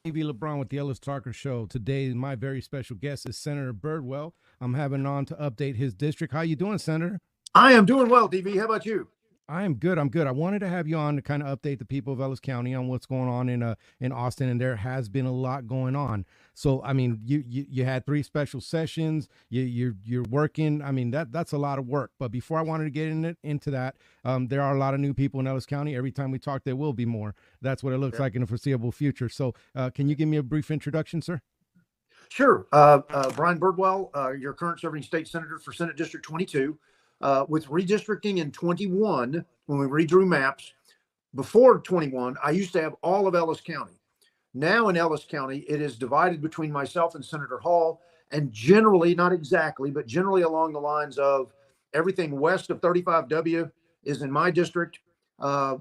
TV LeBron with the Ellis Talker Show. Today, my very special guest is Senator Birdwell. I'm having on to update his district. How you doing, Senator? I am doing well, DV. How about you? I am good. I'm good. I wanted to have you on to kind of update the people of Ellis County on what's going on in Austin, and there has been a lot going on. So, I mean, you had 3 special sessions. You're working. I mean, that's a lot of work. But before I wanted to get into that, there are a lot of new people in Ellis County. Every time we talk, there will be more. That's what it looks like in the foreseeable future. So, can you give me a brief introduction, sir? Sure. Brian Birdwell, your current serving state senator for Senate District 22. With redistricting in 21, when we redrew maps, before 21, I used to have all of Ellis County. Now in Ellis County, it is divided between myself and Senator Hall, and generally, not exactly, but generally along the lines of everything west of 35W is in my district,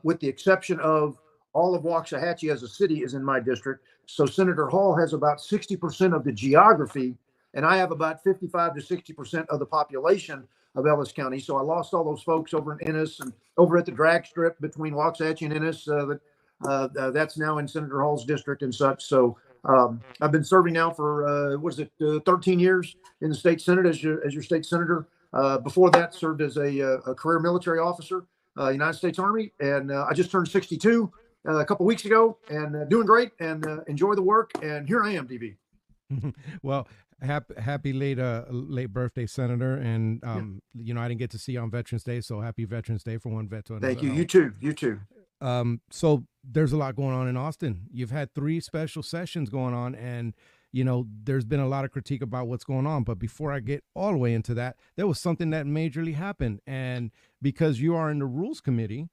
with the exception of all of Waxahachie as a city is in my district. So Senator Hall has about 60% of the geography, and I have about 55 to 60% of the population of Ellis County. So I lost all those folks over in Ennis and over at the drag strip between Waxahachie and Ennis. That's now in Senator Hall's district and such. So I've been serving now for 13 years in the state Senate as your state senator. Before that, served as a career military officer, United States Army, and I just turned 62 a couple weeks ago, and doing great, and enjoy the work. And here I am, DB. Well, happy late birthday, Senator. And I didn't get to see you on Veterans Day, so happy Veterans Day for one vet to another. Thank you. You too. So there's a lot going on in Austin. You've had 3 special sessions going on, and there's been a lot of critique about what's going on. But before I get all the way into that, there was something that majorly happened, and because you are in the Rules Committee,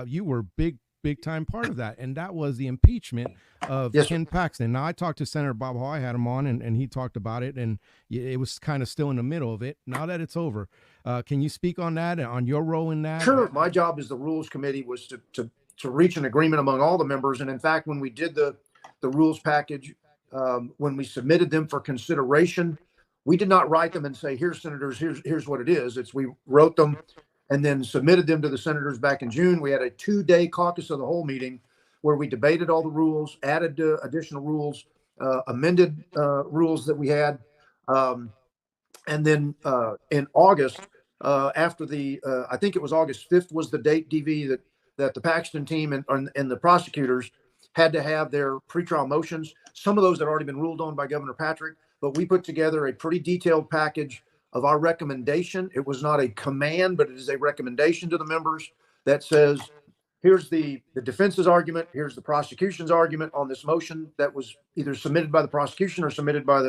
you were big time part of that, and that was the impeachment of Ken Paxton. Now, I talked to Senator Bob Hall. I had him on, and he talked about it, and it was kind of still in the middle of it. Now that it's over, can you speak on that and on your role in that? Sure. My job as the Rules Committee was to reach an agreement among all the members, and in fact, when we did the rules package, when we submitted them for consideration, we did not write them and say, "Here, senators, here's what it is." We wrote them and then submitted them to the senators back in June. We had a 2-day caucus of the whole meeting where we debated all the rules, added additional rules, amended rules that we had. And then in August, after I think it was August 5th was the date, DV, that the Paxton team and the prosecutors had to have their pretrial motions. Some of those had already been ruled on by Governor Patrick, but we put together a pretty detailed package of our recommendation. It was not a command, but it is a recommendation to the members that says, here's the defense's argument, here's the prosecution's argument on this motion that was either submitted by the prosecution or submitted by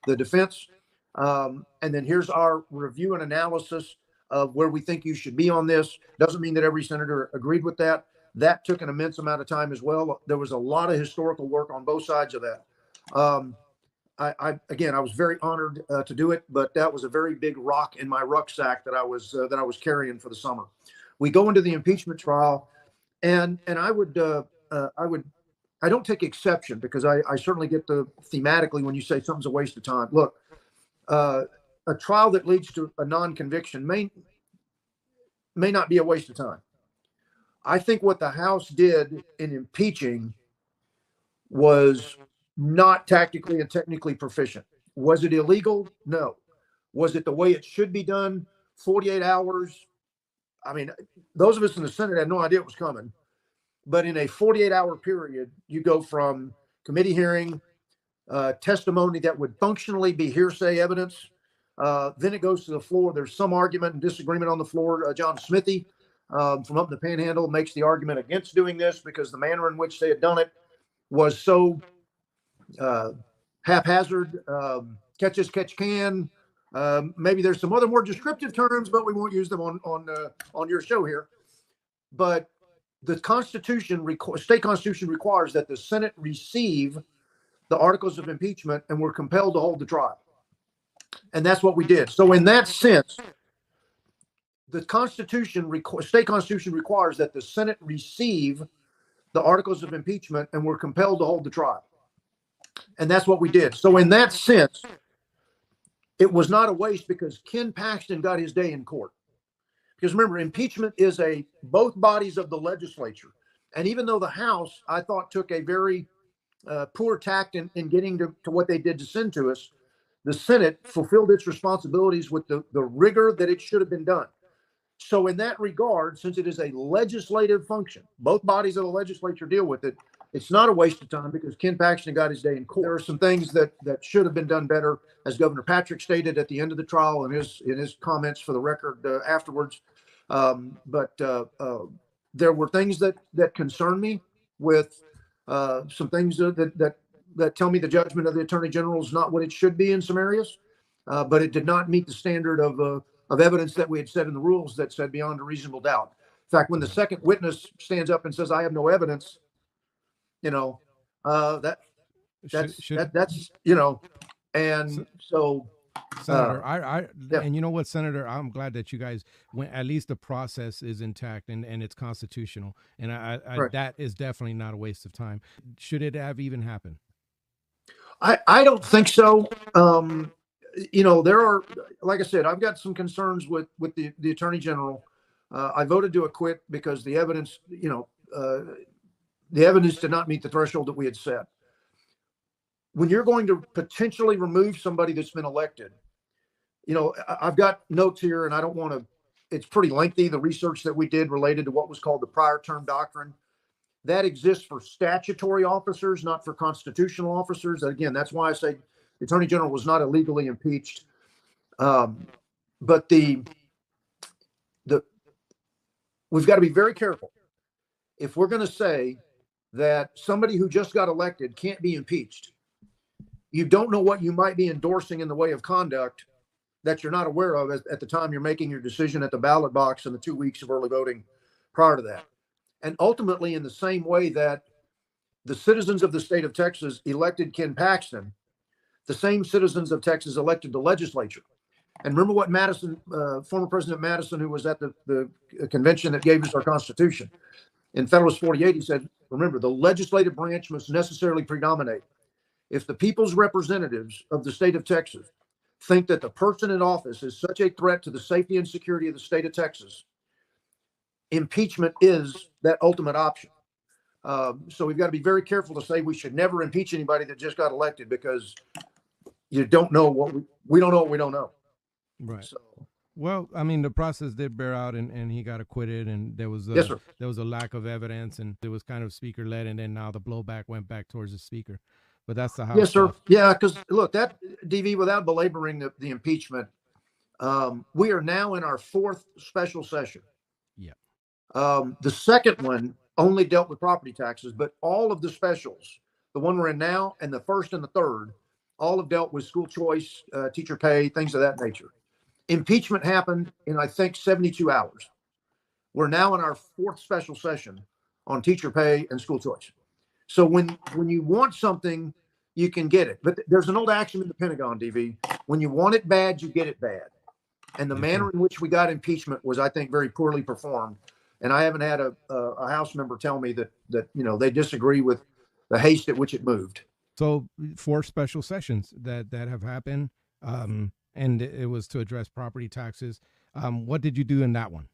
the defense. And then here's our review and analysis of where we think you should be on this. Doesn't mean that every senator agreed with that. That took an immense amount of time as well. There was a lot of historical work on both sides of that. I was very honored to do it, but that was a very big rock in my rucksack that I was carrying for the summer. We go into the impeachment trial, and I don't take exception, because I certainly get thematically when you say something's a waste of time. Look, a trial that leads to a non-conviction may not be a waste of time. I think what the House did in impeaching was not tactically and technically proficient. Was it illegal? No. Was it the way it should be done? 48 hours. I mean, those of us in the Senate had no idea it was coming. But in a 48-hour period, you go from committee hearing, testimony that would functionally be hearsay evidence. Then it goes to the floor. There's some argument and disagreement on the floor. John Smithy from up in the Panhandle makes the argument against doing this because the manner in which they had done it was so haphazard, catch as catch can. Maybe there's some other more descriptive terms, but we won't use them on your show here. But the state constitution requires that the Senate receive the articles of impeachment, and we're compelled to hold the trial. And that's what we did. So in that sense, the state constitution requires that the Senate receive the articles of impeachment, and we're compelled to hold the trial. And that's what we did. So in that sense, it was not a waste, because Ken Paxton got his day in court. Because remember, impeachment is both bodies of the legislature. And even though the House, I thought, took a very poor tact in getting to what they did to send to us, the Senate fulfilled its responsibilities with the rigor that it should have been done. So in that regard, since it is a legislative function, both bodies of the legislature deal with it, it's not a waste of time because Ken Paxton got his day in court. There are some things that should have been done better, as Governor Patrick stated at the end of the trial in his comments for the record afterwards. But there were things that concern me with some things that tell me the judgment of the Attorney General is not what it should be in some areas, but it did not meet the standard of evidence that we had set in the rules that said beyond a reasonable doubt. In fact, when the second witness stands up and says, "I have no evidence," that's and so. Senator, yeah. And you know what, Senator, I'm glad that you guys went, at least the process is intact and it's constitutional. And Right. that is definitely not a waste of time. Should it have even happened? I don't think so. There are, like I said, I've got some concerns with the Attorney General. I voted to acquit because the evidence, the evidence did not meet the threshold that we had set. When you're going to potentially remove somebody that's been elected, I've got notes here and I don't want to, it's pretty lengthy, the research that we did related to what was called the prior term doctrine. That exists for statutory officers, not for constitutional officers. Again, that's why I say the Attorney General was not illegally impeached. But we've got to be very careful. If we're going to say that somebody who just got elected can't be impeached, you don't know what you might be endorsing in the way of conduct that you're not aware of at the time you're making your decision at the ballot box in the 2 weeks of early voting prior to that. And ultimately, in the same way that the citizens of the state of Texas elected Ken Paxton, the same citizens of Texas elected the legislature. And remember what Madison, former President Madison, who was at the convention that gave us our Constitution, in Federalist 48, he said, remember, the legislative branch must necessarily predominate. If the people's representatives of the state of Texas think that the person in office is such a threat to the safety and security of the state of Texas, impeachment is that ultimate option. So we've got to be very careful to say we should never impeach anybody that just got elected because you don't know what we don't know what we don't know. Right. So, well, I mean, the process did bear out, and he got acquitted, and there was yes, sir. There was a lack of evidence, and it was kind of speaker led, and then now the blowback went back towards the speaker. But that's the House. Yes, sir. Stuff. Yeah, because look, that DV, without belaboring the impeachment, we are now in our fourth special session. Yeah. The second one only dealt with property taxes, but all of the specials, the one we're in now, and the first and the third, all have dealt with school choice, teacher pay, things of that nature. Impeachment happened in, I think, 72 hours. We're now in our fourth special session on teacher pay and school choice. So when you want something, you can get it. But there's an old axiom in the Pentagon, DV. When you want it bad, you get it bad. And the manner in which we got impeachment was, I think, very poorly performed. And I haven't had a House member tell me that they disagree with the haste at which it moved. So 4 special sessions that have happened, and it was to address property taxes. What did you do in that one?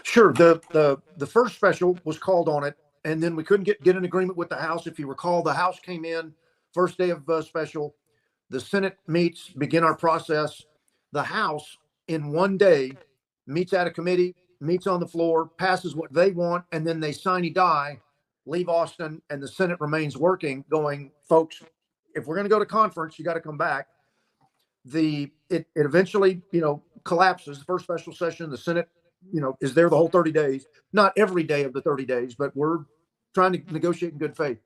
Sure. The first special was called on it, and then we couldn't get an agreement with the House. If you recall, the House came in first day of special. The Senate meets, begin our process. The House in one day meets at a committee, meets on the floor, passes what they want, and then they sine die, leave Austin, and the Senate remains working, going, folks, if we're going to go to conference, you got to come back. It eventually, collapses. The first special session, the Senate, is there the whole 30 days. Not every day of the 30 days, but we're trying to negotiate in good faith.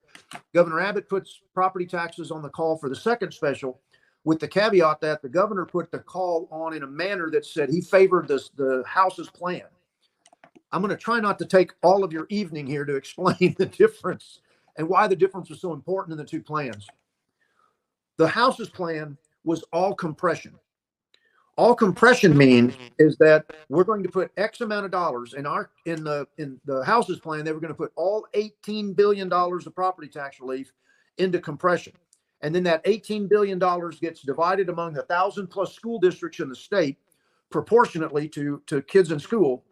Governor Abbott puts property taxes on the call for the second special, with the caveat that the governor put the call on in a manner that said he favored the House's plan. I'm going to try not to take all of your evening here to explain the difference and why the difference was so important in the two plans. The House's plan was all compression. All compression means is that we're going to put X amount of dollars in the House's plan. They were going to put all $18 billion of property tax relief into compression. And then that $18 billion gets divided among the 1,000+ school districts in the state proportionately to kids in school.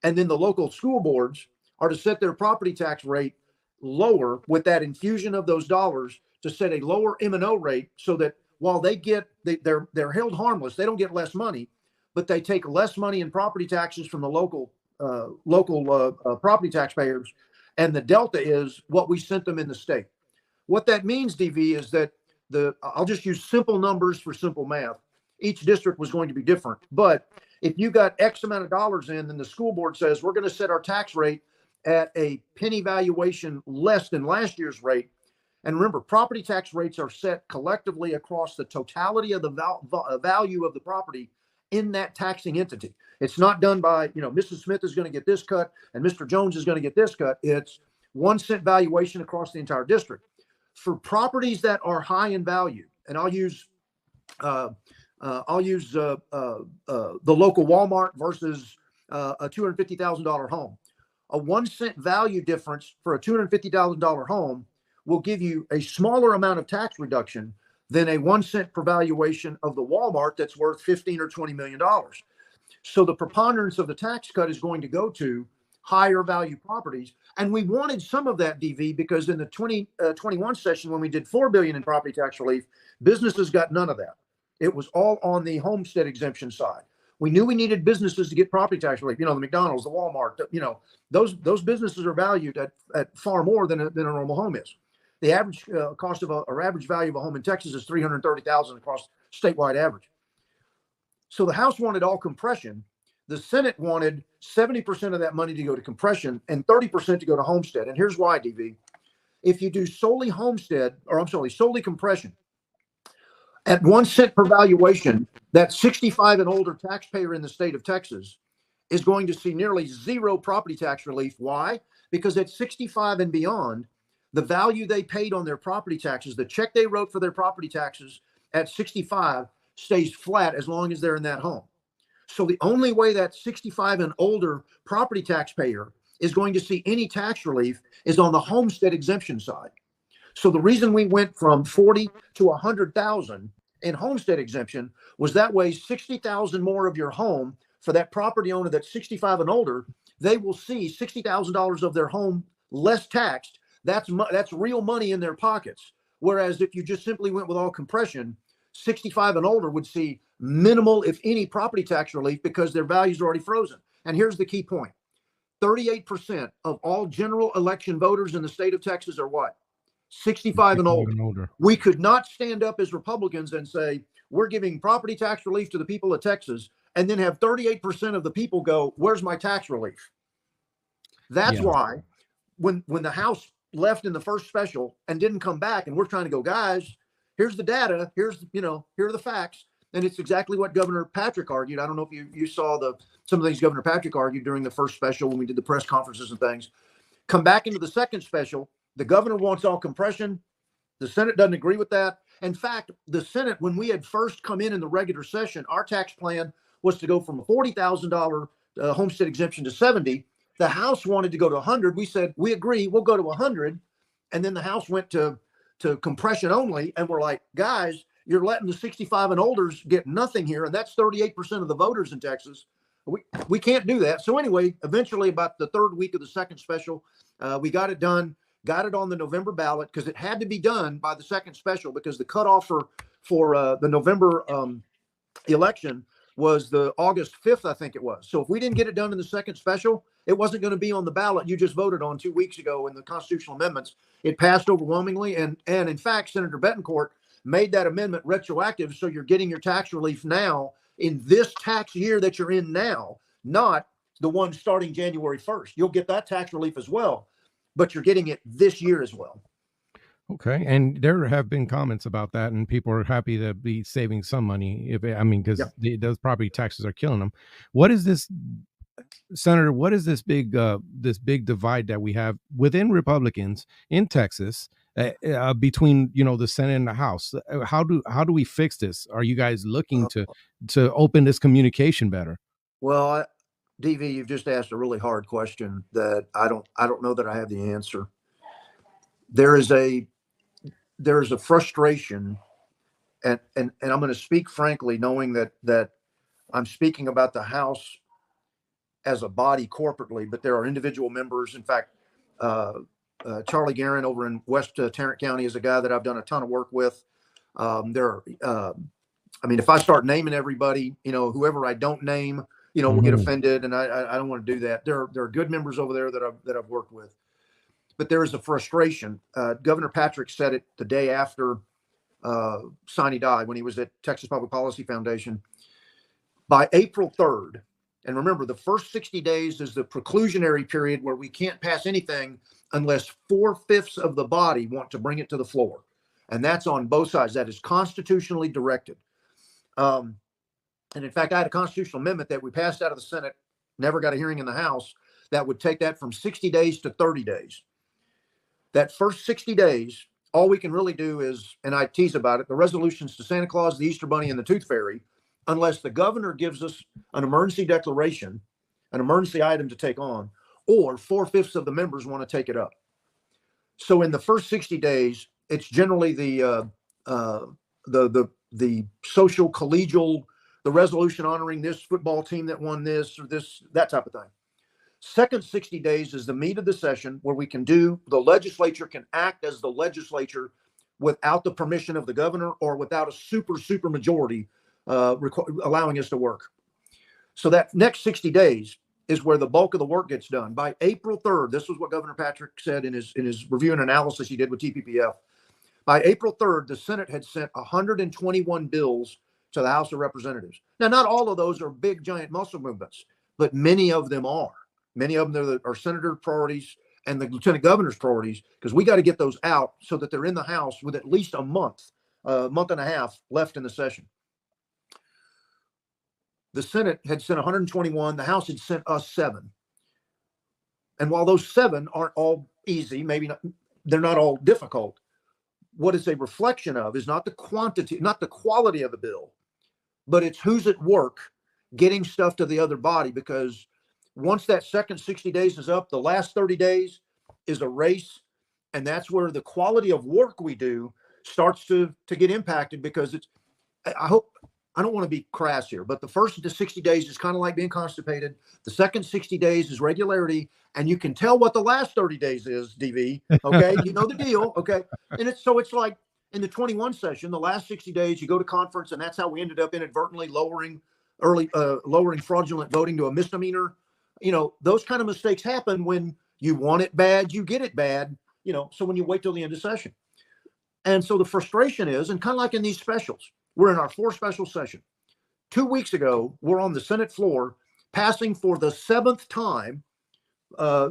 And then the local school boards are to set their property tax rate lower with that infusion of those dollars to set a lower M&O rate so that while they're held harmless, they don't get less money, but they take less money in property taxes from the local property taxpayers, and the delta is what we sent them in the state. What that means, DV, is that I'll just use simple numbers for simple math. Each district was going to be different, but if you got X amount of dollars in, then the school board says we're going to set our tax rate at a penny valuation less than last year's rate. And remember, property tax rates are set collectively across the totality of the value of the property in that taxing entity. It's not done by, Mrs. Smith is going to get this cut and Mr. Jones is going to get this cut. It's 1 cent valuation across the entire district. For properties that are high in value, and I'll use the local Walmart versus a $250,000 home. A 1 cent value difference for a $250,000 home will give you a smaller amount of tax reduction than a 1 cent per valuation of the Walmart that's worth $15 or $20 million. So the preponderance of the tax cut is going to go to higher value properties. And we wanted some of that, DV, because in the 2021 session, when we did $4 billion in property tax relief, businesses got none of that. It was all on the homestead exemption side. We knew we needed businesses to get property tax relief. The McDonald's, the Walmart, those businesses are valued at far more than a normal home is. The average cost of or average value of a home in Texas is $330,000 across statewide average. So the House wanted all compression. The Senate wanted 70% of that money to go to compression and 30% to go to homestead. And here's why, DV. If you do solely compression, at 1 cent per valuation, that 65 and older taxpayer in the state of Texas is going to see nearly zero property tax relief. Why? Because at 65 and beyond, the value they paid on their property taxes, the check they wrote for their property taxes at 65 stays flat as long as they're in that home. So the only way that 65 and older property taxpayer is going to see any tax relief is on the homestead exemption side. So the reason we went from 40 to 100,000 in homestead exemption was that way 60,000 more of your home for that property owner that's 65 and older, they will see $60,000 of their home less taxed. That's real money in their pockets. Whereas if you just simply went with all compression, 65 and older would see minimal, if any, property tax relief because their values are already frozen. And here's the key point. 38% of all general election voters in the state of Texas are what? 65 and older. We could not stand up as Republicans and say, we're giving property tax relief to the people of Texas, and then have 38% of the people go, where's my tax relief? That's why when the House left in the first special and didn't come back, and we're trying to go, guys, here's the data, here are the facts. And it's exactly what Governor Patrick argued. I don't know if you saw some of the things Governor Patrick argued during the first special when we did the press conferences and things. Come back into the second special. The governor wants all compression. The Senate doesn't agree with that. In fact, the Senate, when we had first come in the regular session, our tax plan was to go from a $40,000 homestead exemption to 70. The House wanted to go to 100. We said, we agree, we'll go to 100. And then the House went to compression only. And we're like, guys, you're letting the 65 and olders get nothing here. And that's 38% of the voters in Texas. We can't do that. So anyway, eventually about the third week of the second special, we got it done. Got it on the November ballot because it had to be done by the second special because the cutoff for the November election was the August 5th, I think it was. So if we didn't get it done in the second special, it wasn't going to be on the ballot you just voted on 2 weeks ago in the constitutional amendments. It passed overwhelmingly. And in fact, Senator Betancourt made that amendment retroactive. So you're getting your tax relief now in this tax year that you're in now, not the one starting January 1st. You'll get that tax relief as well, but you're getting it this year as well. Okay. And there have been comments about that, and people are happy to be saving some money. Because those property taxes are killing them. What is this, Senator? What is this big divide that we have within Republicans in Texas between the Senate and the House? How do we fix this? Are you guys looking to open this communication better? Well, DV, you've just asked a really hard question that I don't know that I have the answer. There is a frustration, and I'm going to speak frankly, knowing that I'm speaking about the House as a body corporately, but there are individual members. In fact, Charlie Guerin over in West Tarrant County is a guy that I've done a ton of work with. I mean, if I start naming everybody, whoever I don't name, will get offended, and I don't want to do that. There are good members over there that I've worked with, but there is a frustration. Governor Patrick said it the day after Siney died when he was at Texas Public Policy Foundation. By April 3rd, and remember, the first 60 days is the preclusionary period where we can't pass anything unless 4/5 of the body want to bring it to the floor. And that's on both sides. That is constitutionally directed. And in fact, I had a constitutional amendment that we passed out of the Senate, never got a hearing in the House, that would take that from 60 days to 30 days. That first 60 days, all we can really do is, and I tease about it, the resolutions to Santa Claus, the Easter Bunny, and the Tooth Fairy, unless the governor gives us an emergency declaration, an emergency item to take on, or 4/5 of the members want to take it up. So in the first 60 days, it's generally the social collegial, the resolution honoring this football team that won this or this, that type of thing. Second 60 days is the meat of the session where the legislature can act as the legislature without the permission of the governor or without a super majority allowing us to work. So that next 60 days is where the bulk of the work gets done. By April 3rd, this was what Governor Patrick said in his review and analysis he did with TPPF. By April 3rd, the Senate had sent 121 bills to the House of Representatives. Now, not all of those are big, giant muscle movements, but many of them are. Many of them are senator priorities and the lieutenant governor's priorities, because we got to get those out so that they're in the House with at least a month and a half left in the session. The Senate had sent 121. The House had sent us 7. And while those 7 aren't all easy, maybe not, they're not all difficult, what it's a reflection of is not the quantity, not the quality of the bill, but it's who's at work getting stuff to the other body. Because once that second 60 days is up, the last 30 days is a race. And that's where the quality of work we do starts to get impacted, because I don't want to be crass here, but the first to 60 days is kind of like being constipated. The second 60 days is regularity, and you can tell what the last 30 days is, DV. Okay, you know the deal. Okay, and it's like in the 21 session, the last 60 days, you go to conference, and that's how we ended up inadvertently lowering fraudulent voting to a misdemeanor. Those kind of mistakes happen when you want it bad, you get it bad. So when you wait till the end of session, and so the frustration is, and kind of like in these specials. We're in our 4th special session. 2 weeks ago, we're on the Senate floor passing for the 7th time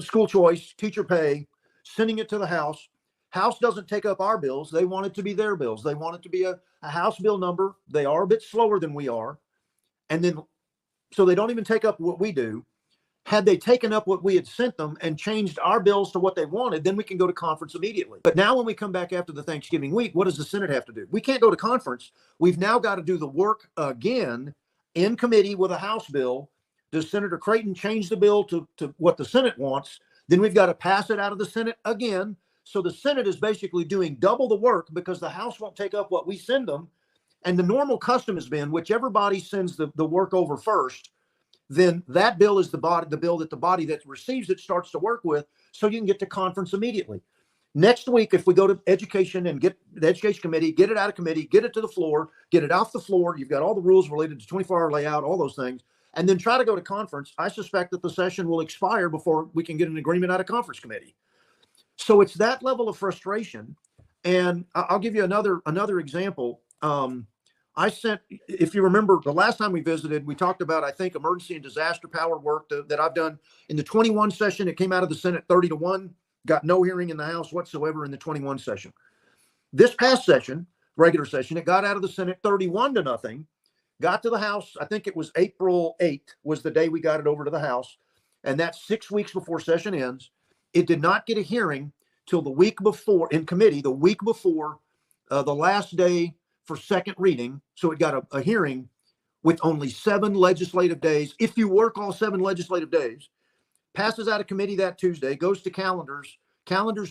school choice, teacher pay, sending it to the House. House doesn't take up our bills. They want it to be their bills. They want it to be a House bill number. They are a bit slower than we are. And then, so they don't even take up what we do. Had they taken up what we had sent them and changed our bills to what they wanted, then we can go to conference immediately. But now when we come back after the Thanksgiving week, what does the Senate have to do? We can't go to conference. We've now got to do the work again in committee with a House bill. Does Senator Creighton change the bill to what the Senate wants? Then we've got to pass it out of the Senate again. So the Senate is basically doing double the work because the House won't take up what we send them. And the normal custom has been whichever body sends the work over first, then that bill is the bill that the body that receives it starts to work with, so you can get to conference immediately. Next week, if we go to education and get the education committee, get it out of committee, get it to the floor, get it off the floor, you've got all the rules related to 24-hour layout, all those things, and then try to go to conference, I suspect that the session will expire before we can get an agreement out of conference committee. So it's that level of frustration. And I'll give you another example. I sent, if you remember, the last time we visited, we talked about, I think, emergency and disaster power work that I've done in the 21 session. It came out of the Senate 30-1, got no hearing in the House whatsoever in the 21 session. This past session, regular session, it got out of the Senate 31-0, got to the House. I think it was April 8th was the day we got it over to the House. And that's 6 weeks before session ends. It did not get a hearing till the week before in committee, the week before the last day for second reading. So it got a hearing with only 7 legislative days. If you work all 7 legislative days, passes out of committee that Tuesday, goes to calendars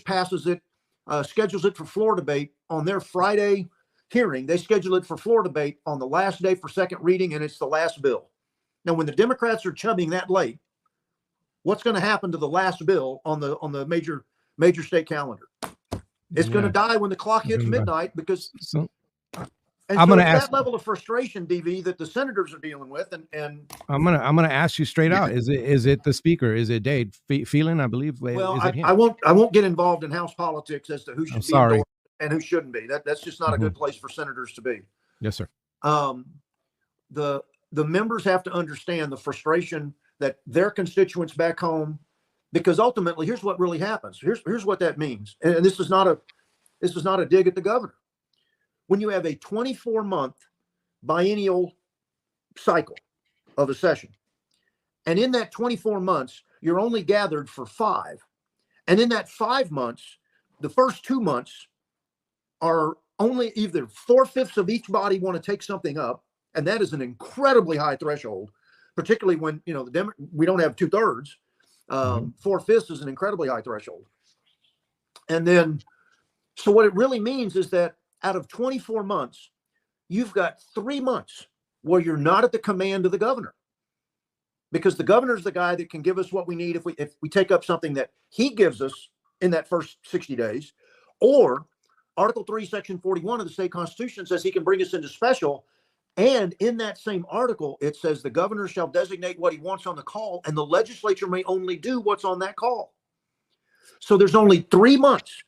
passes it, schedules it for floor debate on their Friday hearing. They schedule it for floor debate on the last day for second reading, and it's the last bill. Now, when the Democrats are chubbing that late, what's going to happen to the last bill on the major major state calendar. It's going to die when the clock hits midnight because. So, and I'm so going it's to ask that level of frustration, DV, that the senators are dealing with, and I'm gonna ask you straight out. Is it the speaker? Is it Dade Phelan? I believe. well, Is it him? I won't get involved in House politics as to who should be endorsed and who shouldn't be. That's just not a good place for senators to be. Yes, sir. The members have to understand the frustration that their constituents back home, because ultimately, here's what really happens. Here's what that means, and this is not a dig at the governor. When you have a 24-month biennial cycle of a session, and in that 24 months, you're only gathered for 5, and in that 5 months, the first 2 months are only either 4/5 of each body want to take something up, and that is an incredibly high threshold, particularly when we don't have 2/3. 4/5 is an incredibly high threshold, and then so what it really means is that out of 24 months, you've got 3 months where you're not at the command of the governor, because the governor is the guy that can give us what we need if we take up something that he gives us in that first 60 days, or Article 3, Section 41 of the state constitution says he can bring us into special. And in that same article, it says the governor shall designate what he wants on the call, and the legislature may only do what's on that call. So there's only 3 months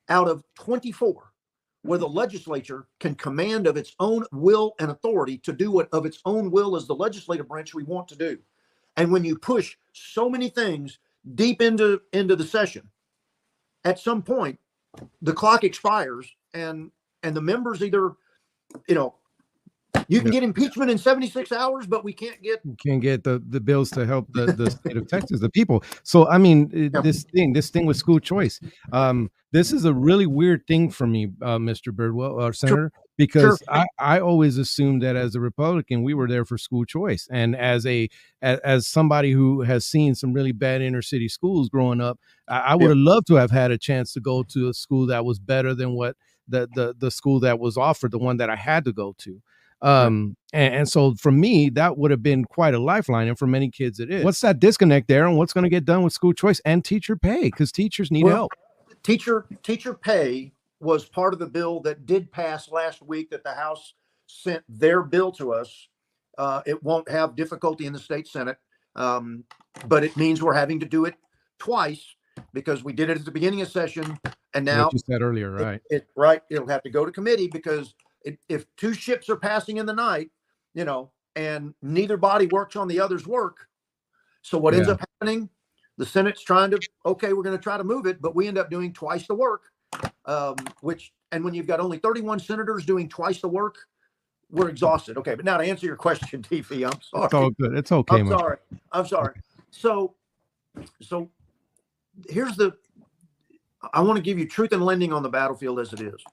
out of 24 where the legislature can command of its own will and authority to do what of its own will as the legislative branch we want to do. And when you push so many things deep into the session, at some point, the clock expires, and the members either, you can get impeachment in 76 hours, but we can't get the bills to help the state of Texas, the people. So I mean, this thing with school choice, this is a really weird thing for me, Mr. Birdwell, or Senator, because I always assumed that as a Republican we were there for school choice, and as somebody who has seen some really bad inner city schools growing up, I would have loved to have had a chance to go to a school that was better than what the school that was offered, the one that I had to go to. And so for me, that would have been quite a lifeline. And for many kids, it is. What's that disconnect there, and what's going to get done with school choice and teacher pay? Because teachers need help. Teacher pay was part of the bill that did pass last week that the House sent their bill to us. It won't have difficulty in the state Senate, but it means we're having to do it twice because we did it at the beginning of session. And now, what you said earlier, right? It'll have to go to committee because if 2 ships are passing in the night, and neither body works on the other's work. So what ends up happening, the Senate's trying to, we're going to try to move it, but we end up doing twice the work, and when you've got only 31 senators doing twice the work, we're exhausted. Okay. But now to answer your question, DV, I'm sorry. It's all good. It's okay. I'm sorry. So I want to give you truth in lending on the battlefield as it is.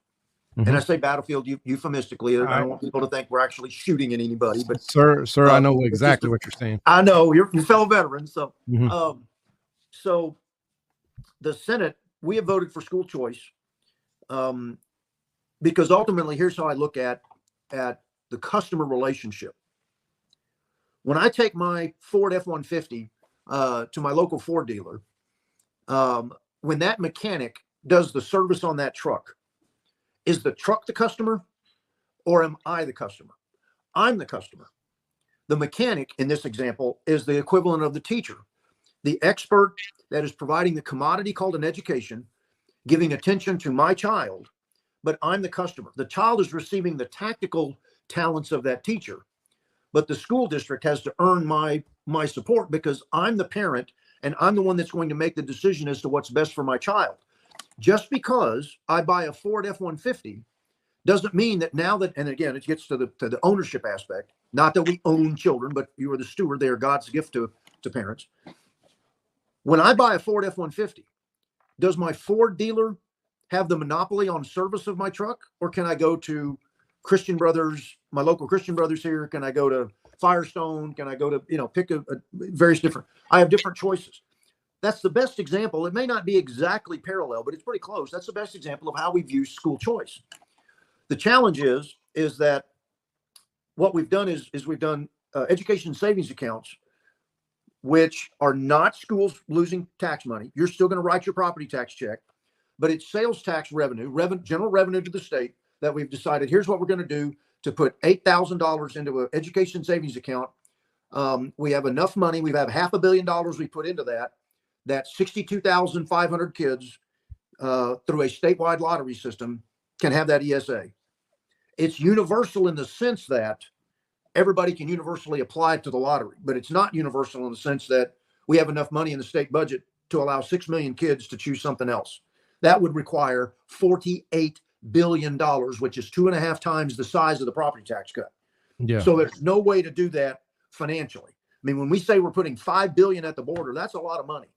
And I say battlefield euphemistically. I don't want people to think we're actually shooting at anybody. But sir, I know exactly what you're saying. I know you're fellow veterans. So, so the Senate, we have voted for school choice, because ultimately, here's how I look at the customer relationship. When I take my Ford F-150 to my local Ford dealer, when that mechanic does the service on that truck, is the truck the customer, or am I the customer? I'm the customer. The mechanic in this example is the equivalent of the teacher, the expert that is providing the commodity called an education, giving attention to my child, but I'm the customer. The child is receiving the tactical talents of that teacher, but the school district has to earn my support because I'm the parent and I'm the one that's going to make the decision as to what's best for my child. Just because I buy a Ford F-150 doesn't mean that now that, and again, it gets to the ownership aspect, not that we own children, but you are the steward. They are God's gift to parents. When I buy a Ford F-150, does my Ford dealer have the monopoly on service of my truck? Or can I go to Christian Brothers, my local Christian Brothers here? Can I go to Firestone? Can I go to, pick a various different, I have different choices. That's the best example. It may not be exactly parallel, but it's pretty close. That's the best example of how we view school choice. The challenge is that what we've done is we've done education savings accounts which are not schools losing tax money. You're still going to write your property tax check, but it's sales tax revenue, general revenue to the state that we've decided, here's what we're going to do to put $8,000 into an education savings account. We have enough money. We have $500 million we put into that. That's 62,500 kids through a statewide lottery system can have that ESA. It's universal in the sense that everybody can universally apply to the lottery, but it's not universal in the sense that we have enough money in the state budget to allow 6 million kids to choose something else. That would require $48 billion, which is 2.5 times the size of the property tax cut. Yeah. So there's no way to do that financially. I mean, when we say we're putting $5 billion at the border, that's a lot of money.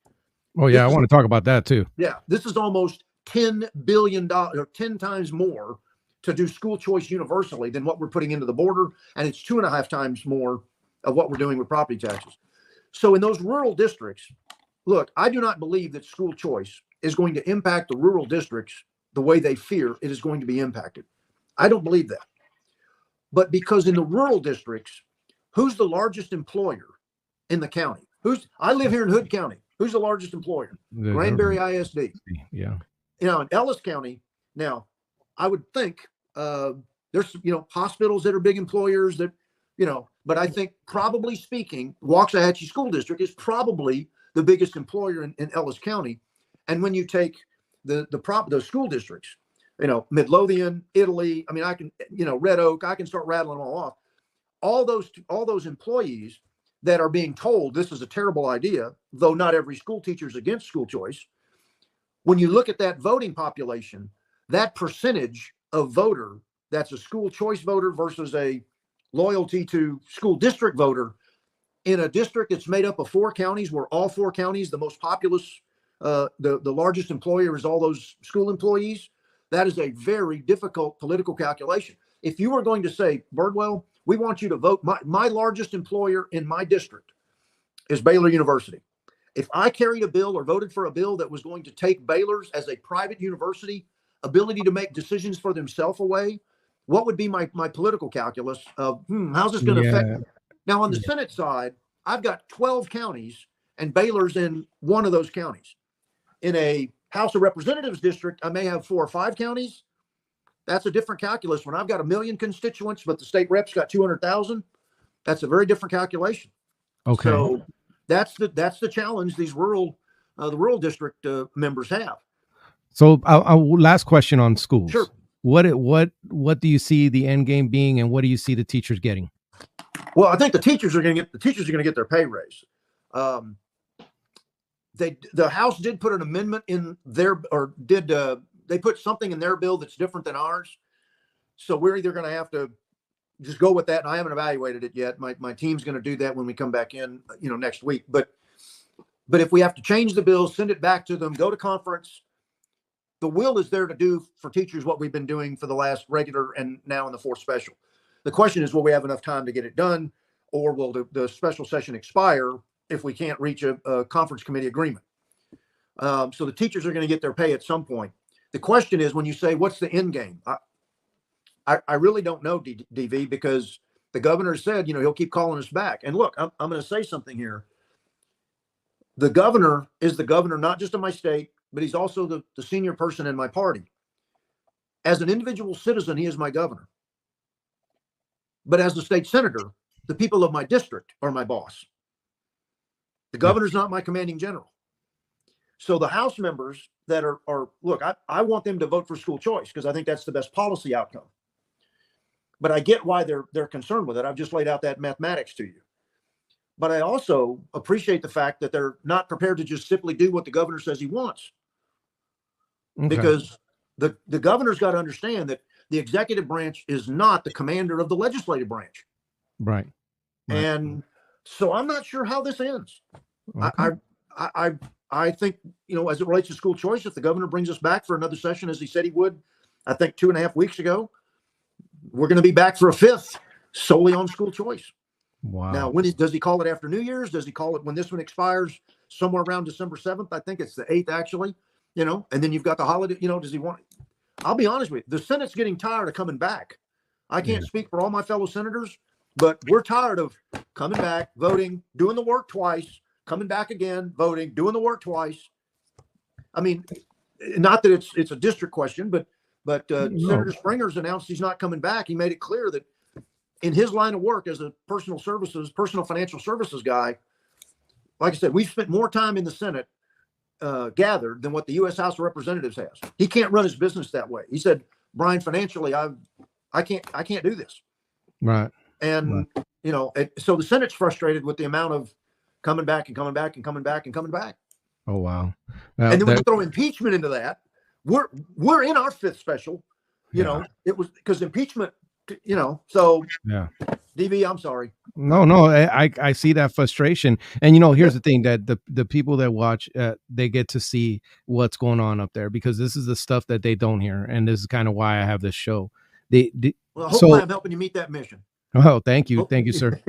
Oh yeah, I want to talk about that too. Yeah, this is almost $10 billion, or 10 times more to do school choice universally than what we're putting into the border. And it's 2.5 times more of what we're doing with property taxes. So in those rural districts, look, I do not believe that school choice is going to impact the rural districts the way they fear it is going to be impacted. I don't believe that. But because in the rural districts, who's the largest employer in the county? I live here in Hood County. Who's the largest employer? Granbury ISD. Yeah. In Ellis County, now, I would think there's, hospitals that are big employers that, but I think probably speaking, Waxahachie School District is probably the biggest employer in Ellis County. And when you take the school districts, Midlothian, Italy, I mean, I can, Red Oak, I can start rattling them all off. All those employees that are being told this is a terrible idea, though not every school teacher is against school choice. When you look at that voting population, that percentage of voter that's a school choice voter versus a loyalty to school district voter in a district that's made up of 4 counties, where all 4 counties, the most populous, the largest employer is all those school employees. That is a very difficult political calculation. If you were going to say, Birdwell, we want you to vote, my largest employer in my district is Baylor University. If I carried a bill or voted for a bill that was going to take Baylor's as a private university ability to make decisions for themselves away, what would be my political calculus of how's this going to affect me? Now, on the Senate side, I've got 12 counties and Baylor's in one of those counties. In a House of Representatives district, I may have 4 or 5 counties. That's a different calculus. When I've got 1 million constituents, but the state rep's got 200,000, that's a very different calculation. Okay. So that's the challenge these the rural district members have. So last question on schools. Sure. What do you see the end game being, and what do you see the teachers getting? Well, I think the teachers are going to get their pay raise. The House did put an amendment in they put something in their bill that's different than ours. So we're either going to have to just go with that. And I haven't evaluated it yet. My team's going to do that when we come back in, next week. But if we have to change the bill, send it back to them, go to conference, the will is there to do for teachers what we've been doing for the last regular and now in the 4th special. The question is, will we have enough time to get it done, or will the special session expire if we can't reach a conference committee agreement? So the teachers are going to get their pay at some point. The question is, when you say, what's the end game? I really don't know, DV, because the governor said, he'll keep calling us back. And look, I'm going to say something here. The governor is the governor, not just of my state, but he's also the senior person in my party. As an individual citizen, he is my governor. But as the state senator, the people of my district are my boss. The governor's not my commanding general. So the House members that are look, I want them to vote for school choice because I think that's the best policy outcome. But I get why they're concerned with it. I've just laid out that mathematics to you. But I also appreciate the fact that they're not prepared to just simply do what the governor says he wants. Okay. Because the governor's got to understand that the executive branch is not the commander of the legislative branch. Right. And so I'm not sure how this ends. Okay. I think, as it relates to school choice, if the governor brings us back for another session, as he said he would, I think 2.5 weeks ago, we're going to be back for a 5th solely on school choice. Wow. Now, does he call it after New Year's? Does he call it when this one expires somewhere around December 7th? I think it's the 8th, actually, and then you've got the holiday, does he want, I'll be honest with you, the Senate's getting tired of coming back. I can't speak for all my fellow senators, but we're tired of coming back, voting, doing the work twice, coming back again, voting, doing the work twice. I mean, not that it's a district question, but Senator Springer's announced he's not coming back. He made it clear that in his line of work as a personal financial services guy, like I said, we've spent more time in the Senate gathered than what the U.S. House of Representatives has. He can't run his business that way. He said, Brian, financially, I can't do this. Right. And, so the Senate's frustrated with the amount of coming back and coming back and coming back and coming back. Oh, wow. And then when you throw impeachment into that, we're in our fifth special, it was because impeachment, so yeah. DV, I'm sorry. No, I see that frustration. And, here's the thing that the people that watch, they get to see what's going on up there, because this is the stuff that they don't hear. And this is kind of why I have this show. Well, hopefully I'm helping you meet that mission. Oh, thank you. Thank you, sir.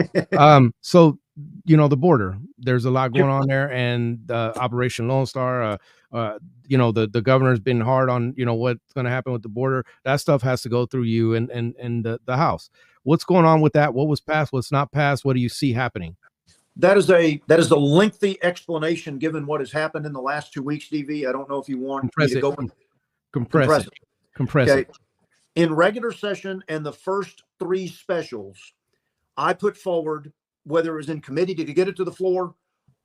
So, the border, there's a lot going on there, and Operation Lone Star, the governor's been hard on, what's going to happen with the border. That stuff has to go through you and the House. What's going on with that? What was passed? What's not passed? What do you see happening? That is a lengthy explanation given what has happened in the last 2 weeks, DV. I don't know if you want me to go compress it. In regular session and the first 3 specials, I put forward, whether it was in committee to get it to the floor,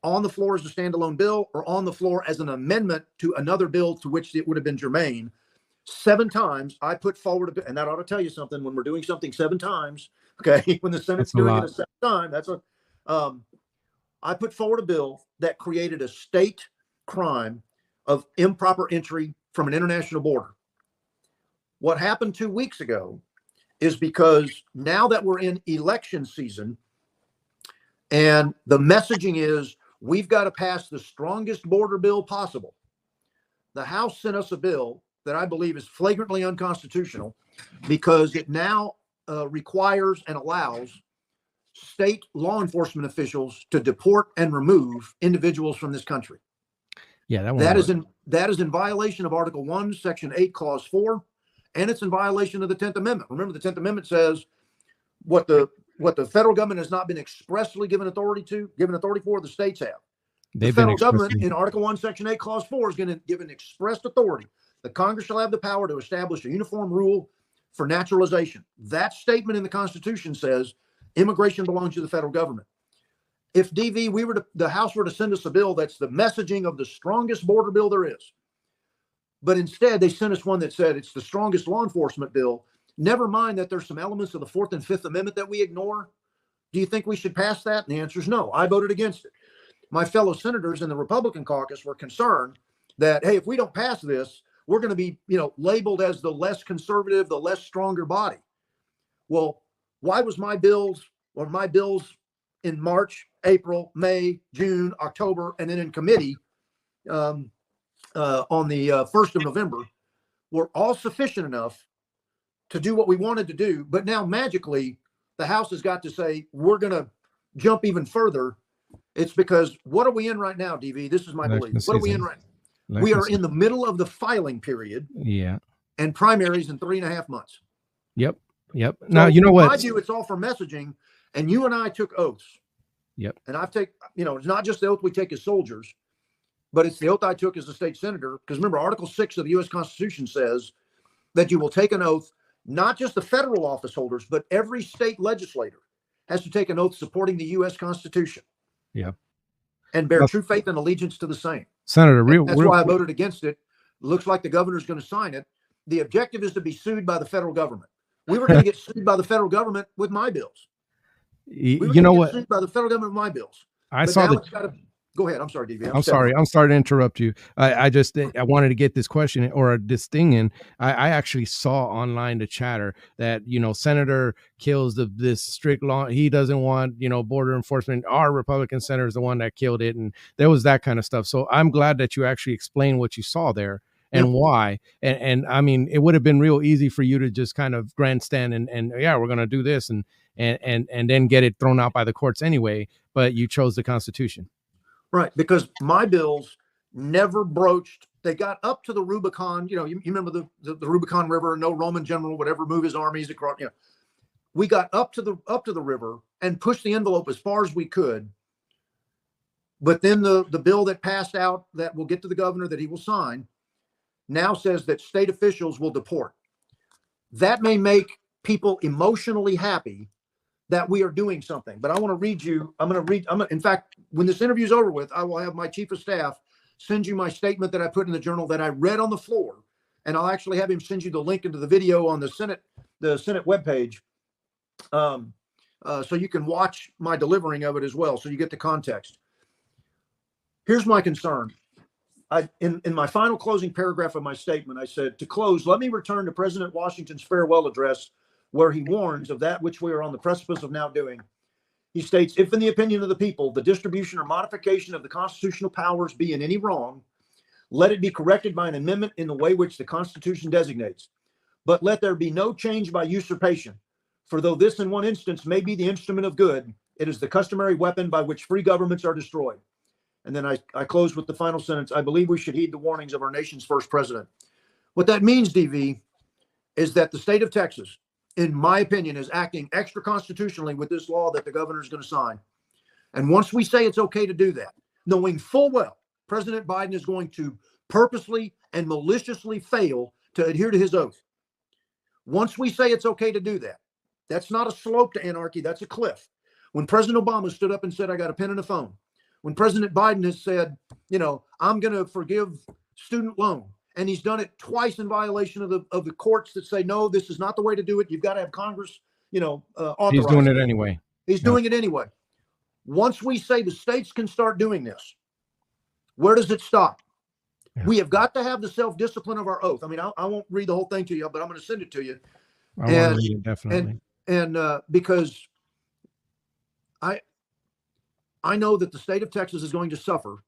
on the floor as a standalone bill, or on the floor as an amendment to another bill to which it would have been germane. 7 times I put forward a bit, and that ought to tell you something when we're doing something 7 times. Okay, when the Senate's doing it a 7th time, I put forward a bill that created a state crime of improper entry from an international border. What happened 2 weeks ago is because now that we're in election season and the messaging is we've got to pass the strongest border bill possible, the House sent us a bill that I believe is flagrantly unconstitutional because it now requires and allows state law enforcement officials to deport and remove individuals from this country. Yeah, that is in violation of Article 1, Section 8, Clause 4. And it's in violation of the 10th Amendment. Remember, the 10th Amendment says what the federal government has not been expressly given authority for, the states have. The federal government in Article 1, Section 8, Clause 4 is going to give an expressed authority. The Congress shall have the power to establish a uniform rule for naturalization. That statement in the Constitution says immigration belongs to the federal government. If DV, the House were to send us a bill that's the messaging of the strongest border bill there is, but instead, they sent us one that said it's the strongest law enforcement bill. Never mind that there's some elements of the 4th and 5th Amendment that we ignore. Do you think we should pass that? And the answer is no. I voted against it. My fellow senators in the Republican caucus were concerned that, hey, if we don't pass this, we're going to be, labeled as the less conservative, the less stronger body. Well, why was my bills in March, April, May, June, October, and then in committee on the 1st of November were all sufficient enough to do what we wanted to do. But now magically, the House has got to say, we're going to jump even further. It's because what are we in right now, DV? This is my belief. What are we in right now? We are in the middle of the filing period. Yeah. And primaries in 3.5 months. Yep. Now, you know what? In my view, it's all for messaging. And you and I took oaths. Yep. And it's not just the oath we take as soldiers, but it's the oath I took as a state senator. Because remember, Article 6 of the U.S. Constitution says that you will take an oath, not just the federal office holders, but every state legislator has to take an oath supporting the U.S. Constitution. Yeah. And bear true faith and allegiance to the same. Senator, that's why I voted against it. Looks like the governor's going to sign it. The objective is to be sued by the federal government. We were going to get sued by the federal government with my bills. You know what? Sued by the federal government with my bills. Go ahead. I'm sorry, DV. I'm sorry. I'm sorry to interrupt you. I wanted to get this question or this thing in. I actually saw online the chatter that, Senator kills this strict law. He doesn't want, border enforcement. Our Republican senator is the one that killed it. And there was that kind of stuff. So I'm glad that you actually explained what you saw there and why. And I mean, it would have been real easy for you to just kind of grandstand and yeah, we're going to do this and then get it thrown out by the courts anyway. But you chose the Constitution. Right, because my bills never broached. They got up to the Rubicon. You remember the Rubicon River. No Roman general would ever move his armies across. We got up to the river and pushed the envelope as far as we could. But then the bill that passed out that will get to the governor that he will sign now says that state officials will deport. That may make people emotionally happy that we are doing something. But I want to read you, in fact, when this interview is over with, I will have my chief of staff send you my statement that I put in the journal that I read on the floor. And I'll actually have him send you the link into the video on the Senate webpage. So you can watch my delivering of it as well. So you get the context. Here's my concern. In my final closing paragraph of my statement, I said, to close, let me return to President Washington's farewell address, where he warns of that which we are on the precipice of now doing. He states, if in the opinion of the people, the distribution or modification of the constitutional powers be in any wrong, let it be corrected by an amendment in the way which the Constitution designates. But let there be no change by usurpation. For though this in one instance may be the instrument of good, it is the customary weapon by which free governments are destroyed. And then I close with the final sentence. I believe we should heed the warnings of our nation's first president. What that means, DV, is that the state of Texas, in my opinion, is acting extra constitutionally with this law that the governor is going to sign. And once we say it's okay to do that, knowing full well President Biden is going to purposely and maliciously fail to adhere to his oath. Once we say it's okay to do that, that's not a slope to anarchy, that's a cliff. When President Obama stood up and said, I got a pen and a phone, when President Biden has said, I'm going to forgive student loan, and he's done it twice in violation of the courts that say, no, this is not the way to do it. You've got to have Congress, authorize. He's doing it anyway. He's doing it anyway. Once we say the states can start doing this, where does it stop? Yeah. We have got to have the self-discipline of our oath. I mean, I won't read the whole thing to you, but I'm going to send it to you. I want to read it, definitely. And because I know that the state of Texas is going to suffer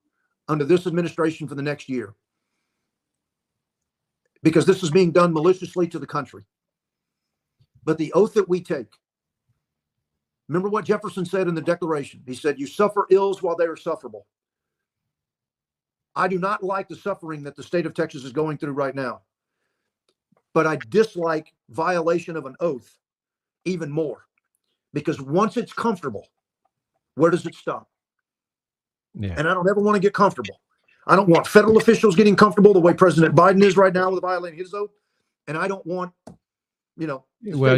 under this administration for the next year, because this is being done maliciously to the country. But the oath that we take, remember what Jefferson said in the Declaration. He said, you suffer ills while they are sufferable. I do not like the suffering that the state of Texas is going through right now, but I dislike violation of an oath even more, because once it's comfortable, where does it stop? Yeah. And I don't ever want to get comfortable. I don't want federal officials getting comfortable the way President Biden is right now with violating his oath. And I don't want, well,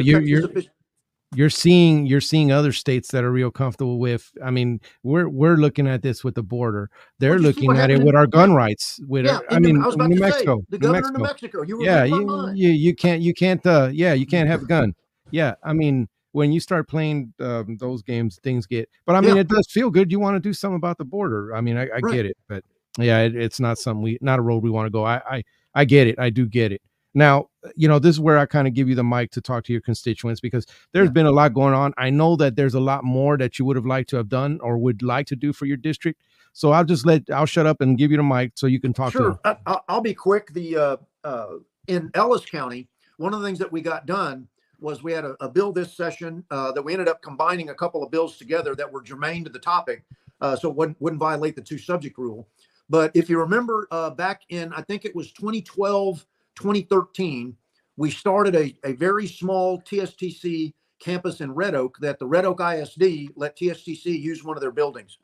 you're seeing other states that are real comfortable with. I mean, we're looking at this with the border. They're looking at it with our gun rights. With New Mexico, the governor of New Mexico. You can't have a gun. Yeah, I mean, when you start playing those games, things get. But I mean, it does feel good. You want to do something about the border. I mean, I get it, but yeah, it's not something not a road we want to go. I get it. I do get it. Now, this is where I kind of give you the mic to talk to your constituents, because there's been a lot going on. I know that there's a lot more that you would have liked to have done or would like to do for your district. So I'll shut up and give you the mic so you can talk to them. I'll be quick. In Ellis County, one of the things that we got done was we had a bill this session that we ended up combining a couple of bills together that were germane to the topic. So it wouldn't violate the two subject rule. But if you remember back in, I think it was 2012, 2013, we started a very small TSTC campus in Red Oak that the Red Oak ISD let TSTC use one of their buildings.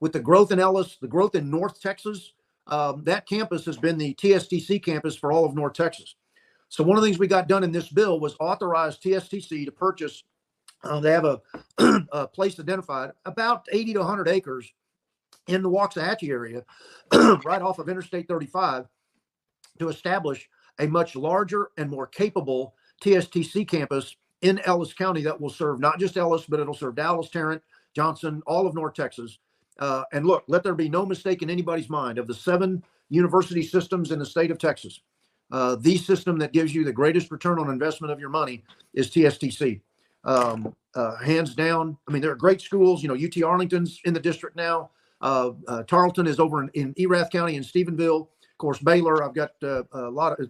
With the growth in Ellis, the growth in North Texas, that campus has been the TSTC campus for all of North Texas. So one of the things we got done in this bill was authorize TSTC to purchase, they have a place identified, about 80 to 100 acres in the Waxahachie area, right off of Interstate 35, to establish a much larger and more capable TSTC campus in Ellis County that will serve not just Ellis, but it'll serve Dallas, Tarrant, Johnson, all of North Texas. And look, let there be no mistake in anybody's mind. Of the 7 university systems in the state of Texas, the system that gives you the greatest return on investment of your money is TSTC. Hands down. I mean, there are great schools. UT Arlington's in the district now. Tarleton is over in Erath County in Stephenville. Of course, Baylor, I've got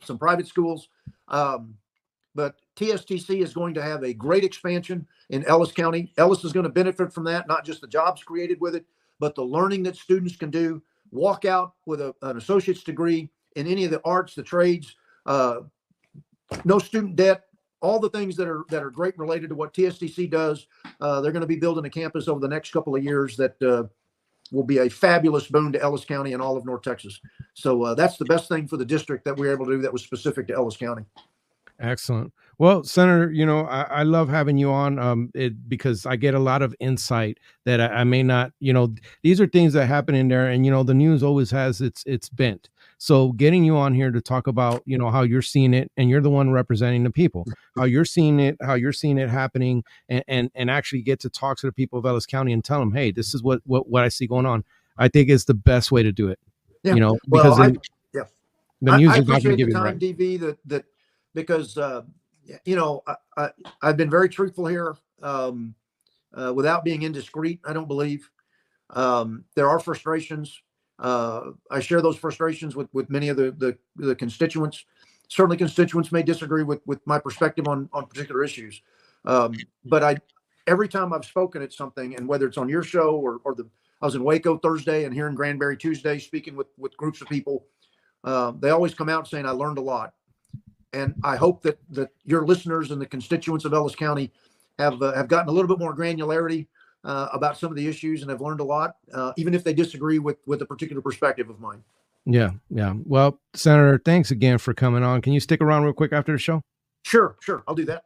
some private schools, but TSTC is going to have a great expansion in Ellis County. Ellis is going to benefit from that, not just the jobs created with it, but the learning that students can do, walk out with an associate's degree in any of the arts, the trades, no student debt, all the things that are great related to what TSTC does. They're going to be building a campus over the next couple of years that will be a fabulous boon to Ellis County and all of North Texas. So that's the best thing for the district that we were able to do that was specific to Ellis County. Excellent. Well, Senator, I love having you on because I get a lot of insight that I may not, these are things that happen in there, and the news always has its bent. So getting you on here to talk about, how you're seeing it, and you're the one representing the people, how you're seeing it happening, and actually get to talk to the people of Ellis County and tell them, hey, this is what I see going on. I think it's the best way to do it. Yeah. Because well, the news I is not going to appreciate give the you time, DV, that because I've been very truthful here, without being indiscreet. I don't believe there are frustrations. I share those frustrations with many of the constituents. Certainly, constituents may disagree with my perspective on particular issues, but every time I've spoken at something, and whether it's on your show or I was in Waco Thursday and here in Granbury Tuesday speaking with groups of people, they always come out saying I learned a lot. And I hope that your listeners and the constituents of Ellis County have gotten a little bit more granularity about some of the issues and have learned a lot, even if they disagree with a particular perspective of mine. Yeah. Well, Senator, thanks again for coming on. Can you stick around real quick after the show? Sure. I'll do that.